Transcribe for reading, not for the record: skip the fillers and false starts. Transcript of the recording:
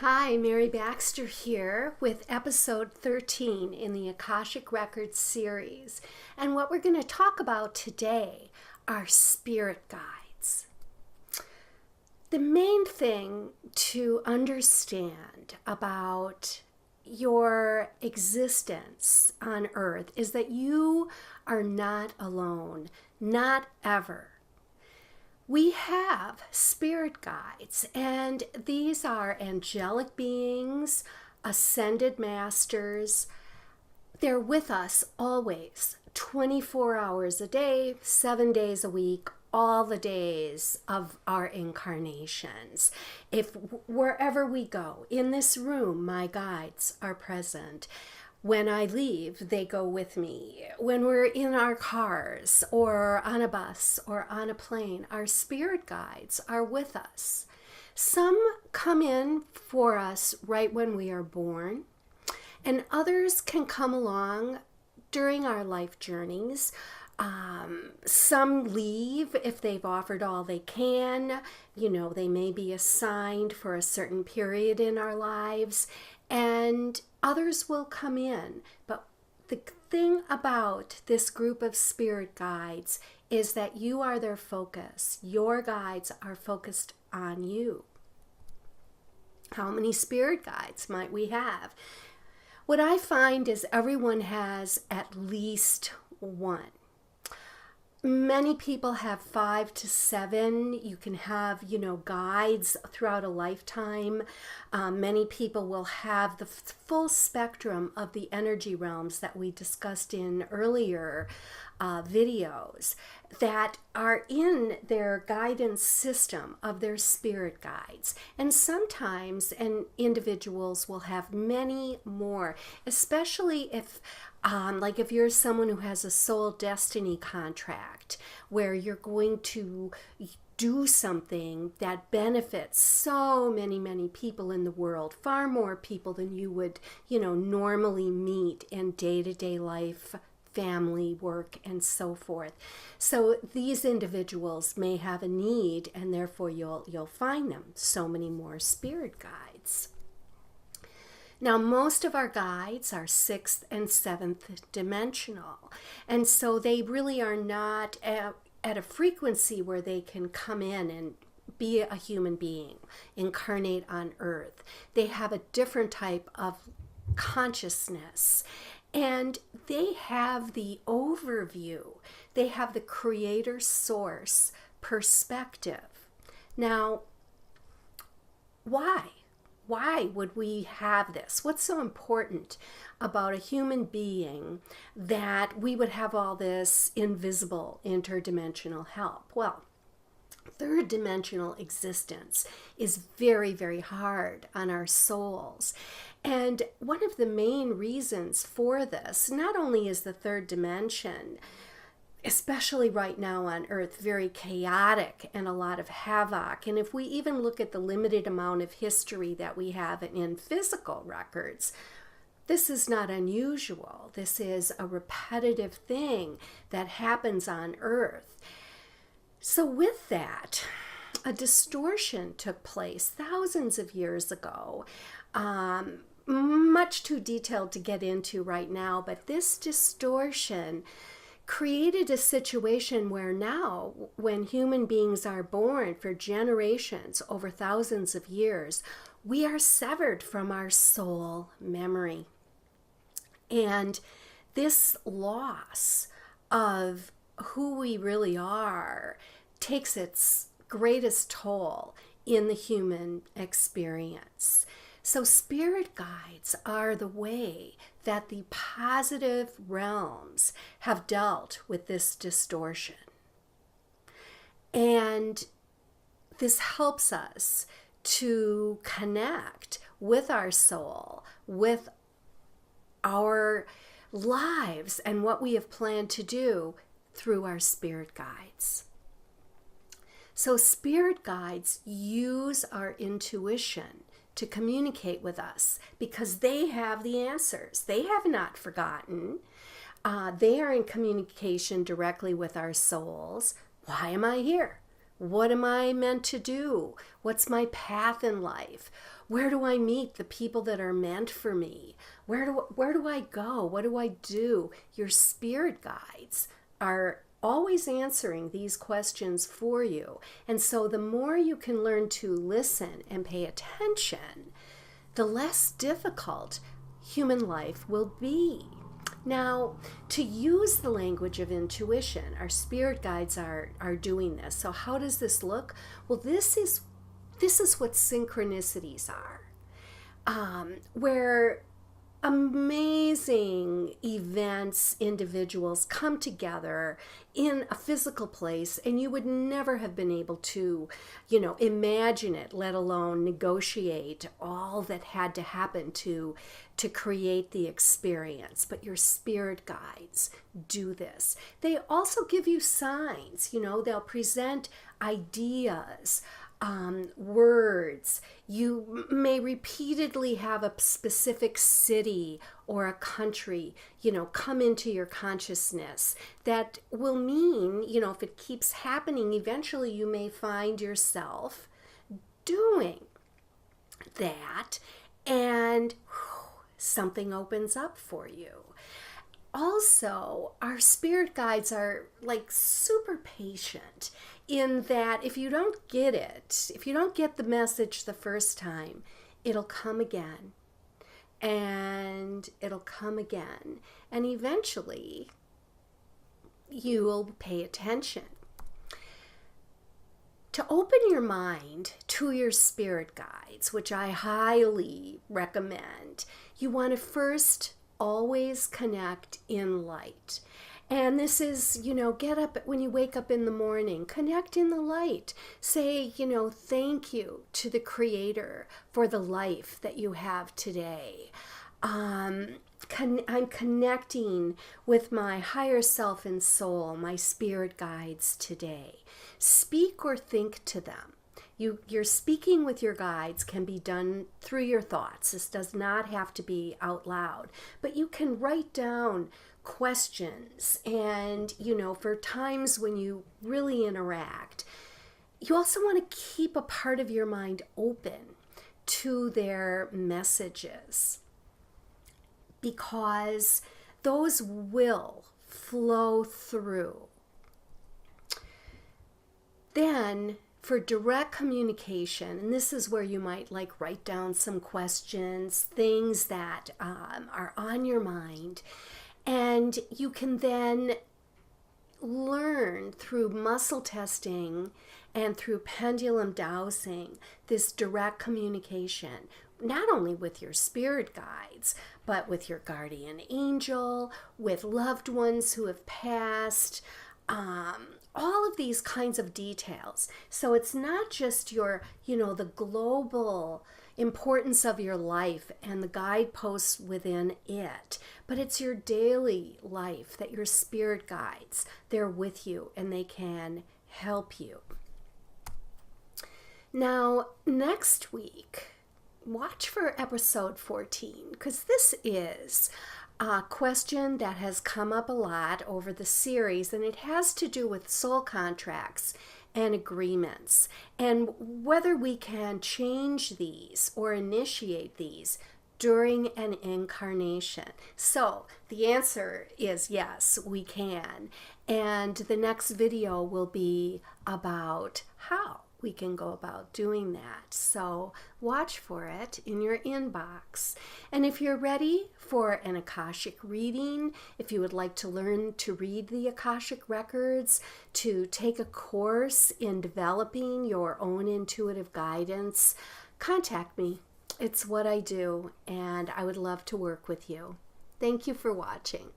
Hi, Mary Baxter here with episode 13 in the Akashic Records series. And what we're going to talk about today are spirit guides. The main thing to understand about your existence on earth is that you are not alone, not ever. We have spirit guides, and these are angelic beings, ascended masters. They're with us always, 24 hours a day, 7 days a week, all the days of our incarnations. If wherever we go, in this room, my guides are present. When I leave, they go with me. When we're in our cars or on a bus or on a plane, our spirit guides are with us. Some come in for us right when we are born, and others can come along during our life journeys. Some leave if they've offered all they can. They may be assigned for a certain period in our lives, and others will come in. But the thing about this group of spirit guides is that you are their focus. Your guides are focused on you. How many spirit guides might we have? What I find is everyone has at least one. Many people have 5 to 7. You can have, guides throughout a lifetime. Many people will have the full spectrum of the energy realms that we discussed in earlier videos that are in their guidance system of their spirit guides. And sometimes individuals will have many more, especially if if you're someone who has a soul destiny contract where you're going to do something that benefits so many people in the world, far more people than you would, normally meet in day-to-day life, family, work, and so forth. So these individuals may have a need, and therefore you'll find them so many more spirit guides. Now, most of our guides are 6th and 7th dimensional, and so they really are not at a frequency where they can come in and be a human being, incarnate on earth. They have a different type of consciousness, and they have the overview. They have the creator source perspective. Now, why? Why would we have this? What's so important about a human being that we would have all this invisible interdimensional help? Well, third dimensional existence is very, very hard on our souls. And one of the main reasons for this, not only is the third dimension, especially right now on Earth, very chaotic and a lot of havoc. And if we even look at the limited amount of history that we have in physical records, this is not unusual. This is a repetitive thing that happens on Earth. So with that, a distortion took place thousands of years ago. Much too detailed to get into right now, but this distortion created a situation where now, when human beings are born for generations, over thousands of years, we are severed from our soul memory. And this loss of who we really are takes its greatest toll in the human experience. So spirit guides are the way that the positive realms have dealt with this distortion. And this helps us to connect with our soul, with our lives, and what we have planned to do through our spirit guides. So spirit guides use our intuition to communicate with us because they have the answers. They have not forgotten. They are in communication directly with our souls. Why am I here? What am I meant to do? What's my path in life? Where do I meet the people that are meant for me? Where do I go? What do I do? Your spirit guides are always answering these questions for you. And so the more you can learn to listen and pay attention, the less difficult human life will be. Now, to use the language of intuition, our spirit guides are doing this. So how does this look? Well, this is what synchronicities are, where amazing events, individuals come together in a physical place, and you would never have been able to, imagine it, let alone negotiate all that had to happen to create the experience. But your spirit guides do this. They also give you signs, they'll present ideas, words. You may repeatedly have a specific city or a country, come into your consciousness that will mean, if it keeps happening, eventually you may find yourself doing that, and something opens up for you. Also, our spirit guides are like super patient in that if you don't get it, if you don't get the message the first time, it'll come again, and it'll come again, and eventually you will pay attention. To open your mind to your spirit guides, which I highly recommend, you want to first always connect in light. And this is, get up when you wake up in the morning, connect in the light. Say, thank you to the Creator for the life that you have today. I'm connecting with my higher self and soul, my spirit guides today. Speak or think to them. Your speaking with your guides can be done through your thoughts. This does not have to be out loud, but you can write down questions, and for times when you really interact. You also want to keep a part of your mind open to their messages, because those will flow through. Then for direct communication, and this is where you might write down some questions, things that are on your mind, and you can then learn through muscle testing and through pendulum dowsing this direct communication, not only with your spirit guides, but with your guardian angel, with loved ones who have passed, all of these kinds of details. So it's not just your, the global importance of your life and the guideposts within it, but it's your daily life that your spirit guides, they're with you and they can help you. Now, next week, watch for episode 14, because this is a question that has come up a lot over the series, and it has to do with soul contracts and agreements, and whether we can change these or initiate these during an incarnation. So the answer is yes, we can. And the next video will be about how we can go about doing that. So watch for it in your inbox. And if you're ready for an Akashic reading, if you would like to learn to read the Akashic Records, to take a course in developing your own intuitive guidance, contact me. It's what I do, and I would love to work with you. Thank you for watching.